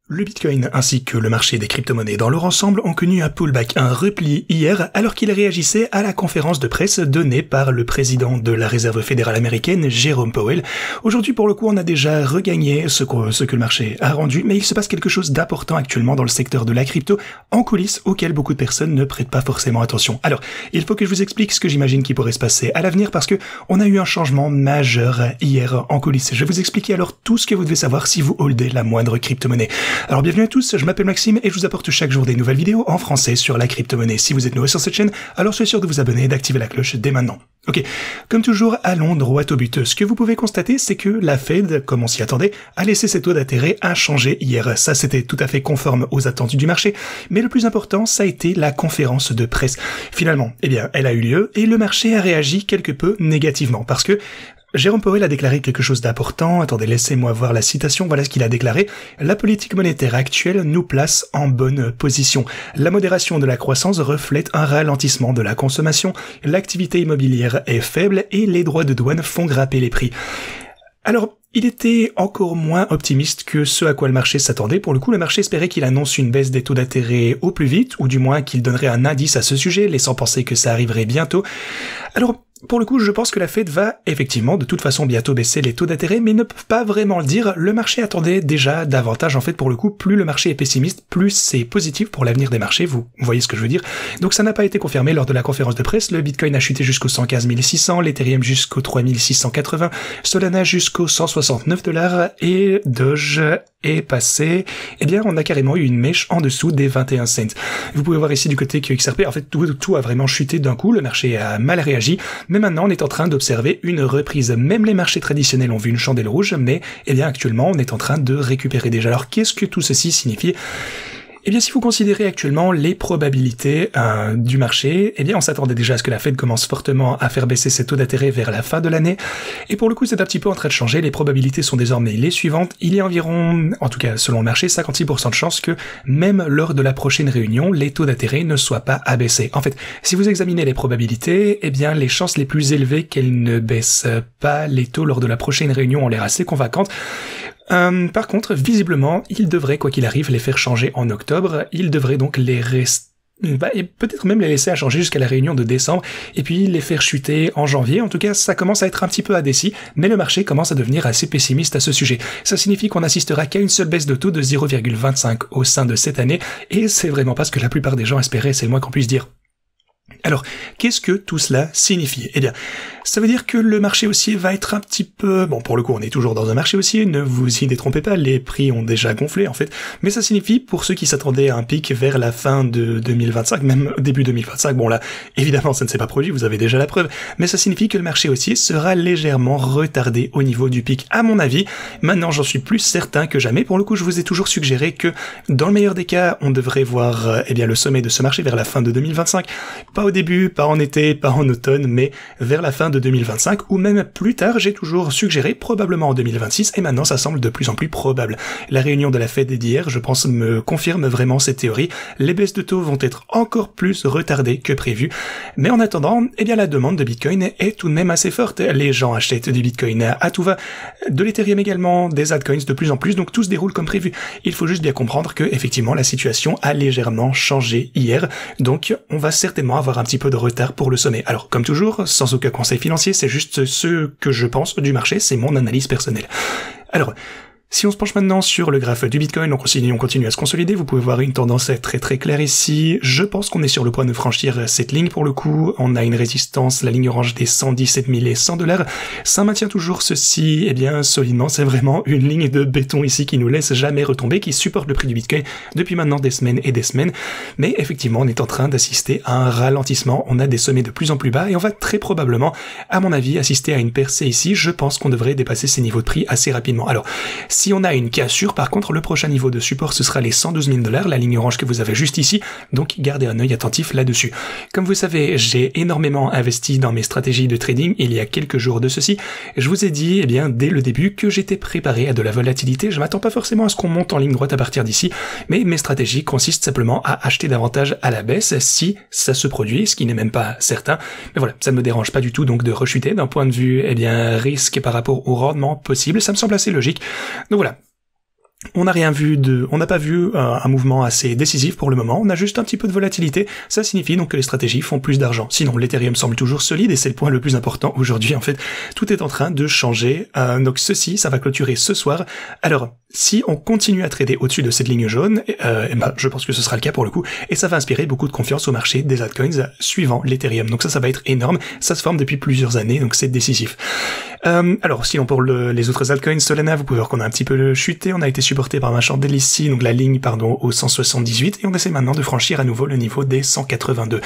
Le Bitcoin ainsi que le marché des crypto-monnaies dans leur ensemble ont connu un pullback, un repli hier alors qu'ils réagissaient à la conférence de presse donnée par le président de la Réserve fédérale américaine, Jerome Powell. Aujourd'hui, pour le coup, on a déjà regagné ce que le marché a rendu, mais il se passe quelque chose d'important actuellement dans le secteur de la crypto, en coulisses, auquel beaucoup de personnes ne prêtent pas forcément attention. Alors, il faut que je vous explique ce que j'imagine qui pourrait se passer à l'avenir parce que on a eu un changement majeur hier en coulisses. Je vais vous expliquer alors tout ce que vous devez savoir si vous holdez la moindre crypto-monnaie. Alors bienvenue à tous, je m'appelle Maxime et je vous apporte chaque jour des nouvelles vidéos en français sur la crypto-monnaie. Si vous êtes nouveau sur cette chaîne, alors soyez sûr de vous abonner et d'activer la cloche dès maintenant. Ok, comme toujours, allons droit au but. Ce que vous pouvez constater, c'est que la Fed, comme on s'y attendait, a laissé ses taux d'intérêt inchangés hier. Ça, c'était tout à fait conforme aux attentes du marché. Mais le plus important, ça a été la conférence de presse. Finalement, eh bien, elle a eu lieu et le marché a réagi quelque peu négativement parce que Jerome Powell a déclaré quelque chose d'important. Attendez, laissez-moi voir la citation. Voilà ce qu'il a déclaré. La politique monétaire actuelle nous place en bonne position. La modération de la croissance reflète un ralentissement de la consommation. L'activité immobilière est faible et les droits de douane font grimper les prix. Alors, il était encore moins optimiste que ce à quoi le marché s'attendait. Pour le coup, le marché espérait qu'il annonce une baisse des taux d'intérêt au plus vite, ou du moins qu'il donnerait un indice à ce sujet, laissant penser que ça arriverait bientôt. Alors, pour le coup, je pense que la Fed va effectivement de toute façon bientôt baisser les taux d'intérêt, mais ne peuvent pas vraiment le dire. Le marché attendait déjà davantage. En fait, pour le coup, plus le marché est pessimiste, plus c'est positif pour l'avenir des marchés. Vous voyez ce que je veux dire. Donc ça n'a pas été confirmé lors de la conférence de presse. Le Bitcoin a chuté jusqu'aux 115 600, l'Ethereum jusqu'aux 3 680, Solana jusqu'aux 169 $ et Doge est passé. Eh bien, on a carrément eu une mèche en dessous des 21 cents. Vous pouvez voir ici du côté que XRP, en fait, tout a vraiment chuté d'un coup. Le marché a mal réagi. Mais maintenant, on est en train d'observer une reprise. Même les marchés traditionnels ont vu une chandelle rouge, mais eh bien actuellement, on est en train de récupérer déjà. Alors, qu'est-ce que tout ceci signifie ? Eh bien, si vous considérez actuellement les probabilités du marché, eh bien, on s'attendait déjà à ce que la Fed commence fortement à faire baisser ses taux d'intérêt vers la fin de l'année. Et pour le coup, c'est un petit peu en train de changer. Les probabilités sont désormais les suivantes. Il y a environ, en tout cas selon le marché, 56% de chances que même lors de la prochaine réunion, les taux d'intérêt ne soient pas abaissés. En fait, si vous examinez les probabilités, eh bien, les chances les plus élevées qu'elles ne baissent pas les taux lors de la prochaine réunion ont l'air assez convaincantes. Par contre, visiblement, il devrait, quoi qu'il arrive, les faire changer en octobre. Il devrait donc les rester, et peut-être même les laisser à changer jusqu'à la réunion de décembre, et puis les faire chuter en janvier. En tout cas, ça commence à être un petit peu indécis, mais le marché commence à devenir assez pessimiste à ce sujet. Ça signifie qu'on n'assistera qu'à une seule baisse de taux de 0,25 au sein de cette année, et c'est vraiment pas ce que la plupart des gens espéraient, c'est le moins qu'on puisse dire. Alors, qu'est-ce que tout cela signifie ? Eh bien, ça veut dire que le marché haussier va être un petit peu... Bon, pour le coup, on est toujours dans un marché haussier, ne vous y détrompez pas, les prix ont déjà gonflé, en fait. Mais ça signifie, pour ceux qui s'attendaient à un pic vers la fin de 2025, même début 2025, bon là, évidemment, ça ne s'est pas produit, vous avez déjà la preuve, mais ça signifie que le marché haussier sera légèrement retardé au niveau du pic, à mon avis. Maintenant, j'en suis plus certain que jamais. Pour le coup, je vous ai toujours suggéré que, dans le meilleur des cas, on devrait voir, eh bien, le sommet de ce marché vers la fin de 2025, pas au début, pas en été, pas en automne, mais vers la fin de 2025, ou même plus tard, j'ai toujours suggéré, probablement en 2026, et maintenant ça semble de plus en plus probable. La réunion de la Fed d'hier, je pense, me confirme vraiment cette théorie. Les baisses de taux vont être encore plus retardées que prévu, mais en attendant, eh bien la demande de Bitcoin est tout de même assez forte. Les gens achètent du Bitcoin à tout va, de l'Ethereum également, des altcoins de plus en plus, donc tout se déroule comme prévu. Il faut juste bien comprendre que, effectivement, la situation a légèrement changé hier, donc on va certainement avoir un petit peu de retard pour le sommet. Alors, comme toujours, sans aucun conseil financier, c'est juste ce que je pense du marché, c'est mon analyse personnelle. Alors, si on se penche maintenant sur le graphe du Bitcoin, on continue à se consolider, vous pouvez voir une tendance très très claire ici. Je pense qu'on est sur le point de franchir cette ligne pour le coup. On a une résistance, la ligne orange des 117 100 $. Ça maintient toujours ceci, eh bien, solidement. C'est vraiment une ligne de béton ici qui nous laisse jamais retomber, qui supporte le prix du Bitcoin depuis maintenant des semaines et des semaines. Mais effectivement, on est en train d'assister à un ralentissement. On a des sommets de plus en plus bas et on va très probablement, à mon avis, assister à une percée ici. Je pense qu'on devrait dépasser ces niveaux de prix assez rapidement. Alors, si on a une cassure, par contre, le prochain niveau de support, ce sera les 112 000 $, la ligne orange que vous avez juste ici, donc gardez un œil attentif là-dessus. Comme vous savez, j'ai énormément investi dans mes stratégies de trading il y a quelques jours de ceci. Je vous ai dit, eh bien, dès le début, que j'étais préparé à de la volatilité. Je m'attends pas forcément à ce qu'on monte en ligne droite à partir d'ici, mais mes stratégies consistent simplement à acheter davantage à la baisse si ça se produit, ce qui n'est même pas certain. Mais voilà, ça ne me dérange pas du tout donc de rechuter d'un point de vue, eh bien, risque par rapport au rendement possible. Ça me semble assez logique. Donc voilà. On n'a pas vu un mouvement assez décisif pour le moment, on a juste un petit peu de volatilité, ça signifie donc que les stratégies font plus d'argent. Sinon, l'Ethereum semble toujours solide et c'est le point le plus important aujourd'hui en fait. Tout est en train de changer, donc ceci, ça va clôturer ce soir. Alors, si on continue à trader au-dessus de cette ligne jaune, je pense que ce sera le cas pour le coup, et ça va inspirer beaucoup de confiance au marché des altcoins suivant l'Ethereum. Donc ça va être énorme, ça se forme depuis plusieurs années, donc c'est décisif. Alors, sinon pour les autres altcoins, Solana, vous pouvez voir qu'on a un petit peu chuté, on a été supporté par un chandelle ici, donc la ligne, au 178, et on essaie maintenant de franchir à nouveau le niveau des 182. Donc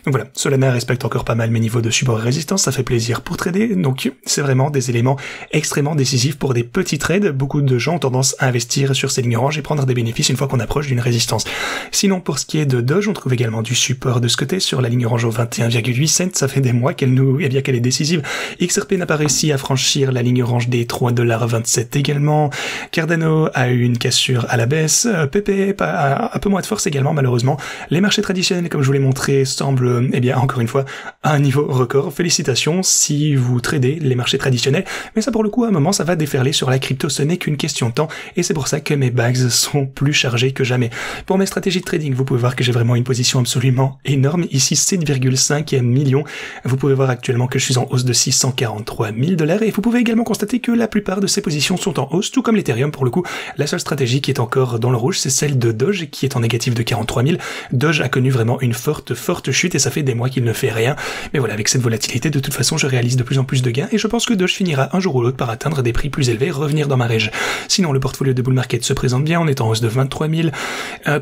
voilà, Solana respecte encore pas mal mes niveaux de support et résistance, ça fait plaisir pour trader, donc c'est vraiment des éléments extrêmement décisifs pour des petits trades. Beaucoup de gens ont tendance à investir sur ces lignes oranges et prendre des bénéfices une fois qu'on approche d'une résistance. Sinon, pour ce qui est de Doge, on trouve également du support de ce côté sur la ligne orange au 21,8 cents, ça fait des mois qu'elle est décisive. XRP n'a pas réussi à franchir la ligne orange des 3,27$ également. Cardano a eu une cassure à la baisse. PP a un peu moins de force également, malheureusement. Les marchés traditionnels, comme je vous l'ai montré, semblent, encore une fois, à un niveau record. Félicitations si vous tradez les marchés traditionnels. Mais ça, pour le coup, à un moment, ça va déferler sur la crypto. Ce n'est qu'une question de temps. Et c'est pour ça que mes bags sont plus chargés que jamais. Pour mes stratégies de trading, vous pouvez voir que j'ai vraiment une position absolument énorme. Ici, 7,5 millions. Vous pouvez voir actuellement que je suis en hausse de $643 000. Et vous pouvez également constater que la plupart de ces positions sont en hausse, tout comme l'Ethereum pour le coup. La seule stratégie qui est encore dans le rouge, c'est celle de Doge, qui est en négatif de 43 000. Doge a connu vraiment une forte chute et ça fait des mois qu'il ne fait rien. Mais voilà, avec cette volatilité, de toute façon, je réalise de plus en plus de gains et je pense que Doge finira un jour ou l'autre par atteindre des prix plus élevés, revenir dans ma range. Sinon, le portfolio de bull market se présente bien, on est en hausse de 23 000.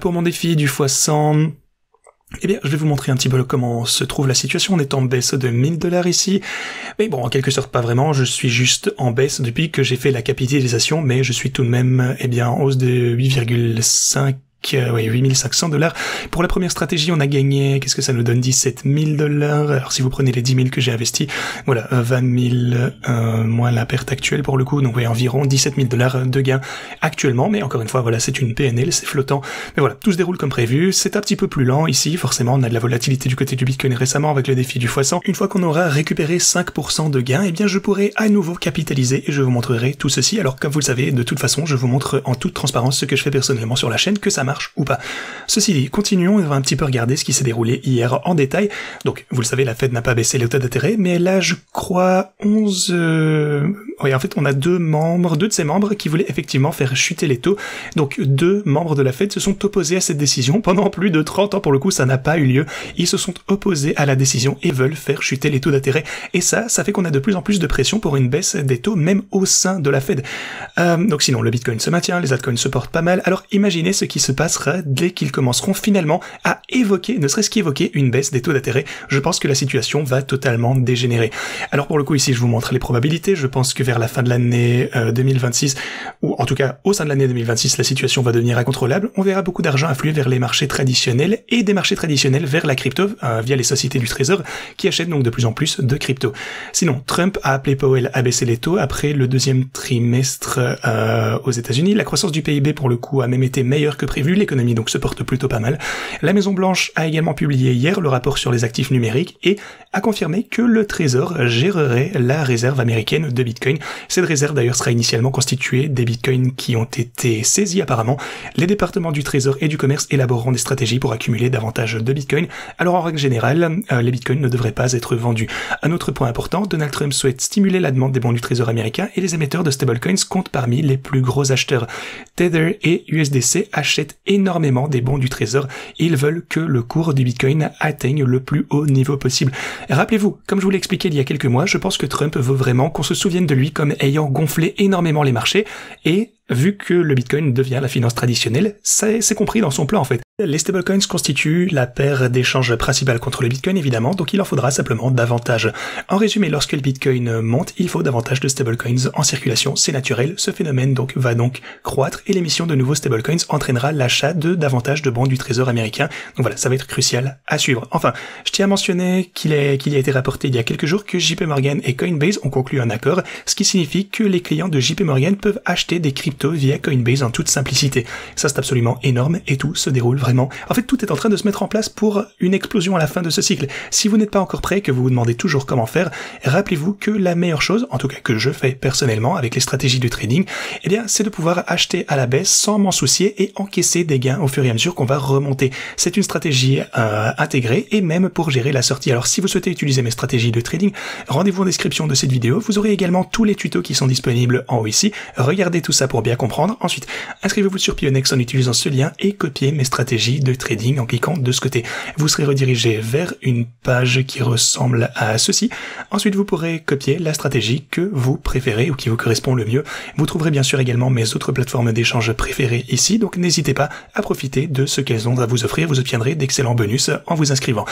Pour mon défi du x100... je vais vous montrer un petit peu comment se trouve la situation. On est en baisse de $1000 ici. Mais bon, en quelque sorte, pas vraiment. Je suis juste en baisse depuis que j'ai fait la capitalisation, mais je suis tout de même, en hausse de 8,5 $8 Pour la première stratégie, on a gagné, qu'est-ce que ça nous donne, $17 000. Alors si vous prenez les 10 000 que j'ai investis, voilà, 20 000 moins la perte actuelle pour le coup, donc environ $17 000 de gains actuellement, mais encore une fois, voilà, c'est une PNL, c'est flottant. Mais voilà, tout se déroule comme prévu, c'est un petit peu plus lent ici, forcément, on a de la volatilité du côté du Bitcoin récemment avec le défi du x100. Une fois qu'on aura récupéré 5% de gains, je pourrai à nouveau capitaliser et je vous montrerai tout ceci. Alors comme vous le savez, de toute façon, je vous montre en toute transparence ce que je fais personnellement sur la chaîne, que ça marche ou pas. Ceci dit, continuons, on va un petit peu regarder ce qui s'est déroulé hier en détail. Donc, vous le savez, la Fed n'a pas baissé les taux d'intérêt, mais là, je crois 11... en fait, on a deux de ses membres qui voulaient effectivement faire chuter les taux. Donc, 2 membres de la Fed se sont opposés à cette décision. Pendant plus de 30 ans, pour le coup, ça n'a pas eu lieu. Ils se sont opposés à la décision et veulent faire chuter les taux d'intérêt. Et ça fait qu'on a de plus en plus de pression pour une baisse des taux, même au sein de la Fed. Donc sinon, le Bitcoin se maintient, les altcoins se portent pas mal. Alors, imaginez ce qui se passera dès qu'ils commenceront finalement à évoquer, ne serait-ce qu'évoquer une baisse des taux d'intérêt. Je pense que la situation va totalement dégénérer. Alors pour le coup, ici, je vous montre les probabilités. Je pense que vers la fin de l'année 2026, ou en tout cas au sein de l'année 2026, la situation va devenir incontrôlable. On verra beaucoup d'argent affluer vers les marchés traditionnels et des marchés traditionnels vers la crypto via les sociétés du trésor qui achètent donc de plus en plus de crypto. Sinon, Trump a appelé Powell à baisser les taux après le deuxième trimestre aux États-Unis. La croissance du PIB pour le coup a même été meilleure que prévu. L'économie donc se porte plutôt pas mal. La Maison Blanche a également publié hier le rapport sur les actifs numériques et a confirmé que le Trésor gérerait la réserve américaine de Bitcoin. Cette réserve d'ailleurs sera initialement constituée des Bitcoins qui ont été saisis apparemment. Les départements du Trésor et du Commerce élaboreront des stratégies pour accumuler davantage de Bitcoin. Alors en règle générale, les Bitcoins ne devraient pas être vendus. Un autre point important, Donald Trump souhaite stimuler la demande des bons du Trésor américain et les émetteurs de stablecoins comptent parmi les plus gros acheteurs. Tether et USDC achètent énormément des bons du Trésor et ils veulent que le cours du Bitcoin atteigne le plus haut niveau possible. Rappelez-vous, comme je vous l'ai expliqué il y a quelques mois, je pense que Trump veut vraiment qu'on se souvienne de lui comme ayant gonflé énormément les marchés et vu que le Bitcoin devient la finance traditionnelle, c'est compris dans son plan en fait. Les stablecoins constituent la paire d'échange principale contre le Bitcoin évidemment, donc il en faudra simplement davantage. En résumé, lorsque le Bitcoin monte, il faut davantage de stablecoins en circulation, c'est naturel, ce phénomène va donc croître et l'émission de nouveaux stablecoins entraînera l'achat de davantage de bons du Trésor américain. Donc voilà, ça va être crucial à suivre. Enfin, je tiens à mentionner qu'il a été rapporté il y a quelques jours que JP Morgan et Coinbase ont conclu un accord, ce qui signifie que les clients de JP Morgan peuvent acheter des cryptos via Coinbase en toute simplicité. Ça c'est absolument énorme et tout se déroule vraiment vraiment. En fait, tout est en train de se mettre en place pour une explosion à la fin de ce cycle. Si vous n'êtes pas encore prêt, que vous vous demandez toujours comment faire, rappelez-vous que la meilleure chose, en tout cas que je fais personnellement avec les stratégies de trading, eh bien, c'est de pouvoir acheter à la baisse sans m'en soucier et encaisser des gains au fur et à mesure qu'on va remonter. C'est une stratégie intégrée et même pour gérer la sortie. Alors, si vous souhaitez utiliser mes stratégies de trading, rendez-vous en description de cette vidéo. Vous aurez également tous les tutos qui sont disponibles en haut ici. Regardez tout ça pour bien comprendre. Ensuite, inscrivez-vous sur Pionex en utilisant ce lien et copiez mes stratégies de trading en cliquant de ce côté. Vous serez redirigé vers une page qui ressemble à ceci. Ensuite, vous pourrez copier la stratégie que vous préférez ou qui vous correspond le mieux. Vous trouverez bien sûr également mes autres plateformes d'échange préférées ici, donc n'hésitez pas à profiter de ce qu'elles ont à vous offrir. Vous obtiendrez d'excellents bonus en vous inscrivant.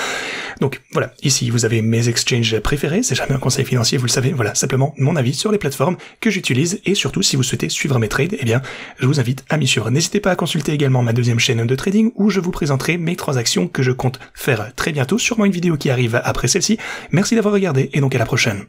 Donc voilà, ici vous avez mes exchanges préférés. C'est jamais un conseil financier, vous le savez. Voilà, simplement mon avis sur les plateformes que j'utilise et surtout si vous souhaitez suivre mes trades, eh bien je vous invite à m'y suivre. N'hésitez pas à consulter également ma deuxième chaîne de trading où je vous présenterai mes transactions que je compte faire très bientôt, sûrement une vidéo qui arrive après celle-ci. Merci d'avoir regardé et donc à la prochaine.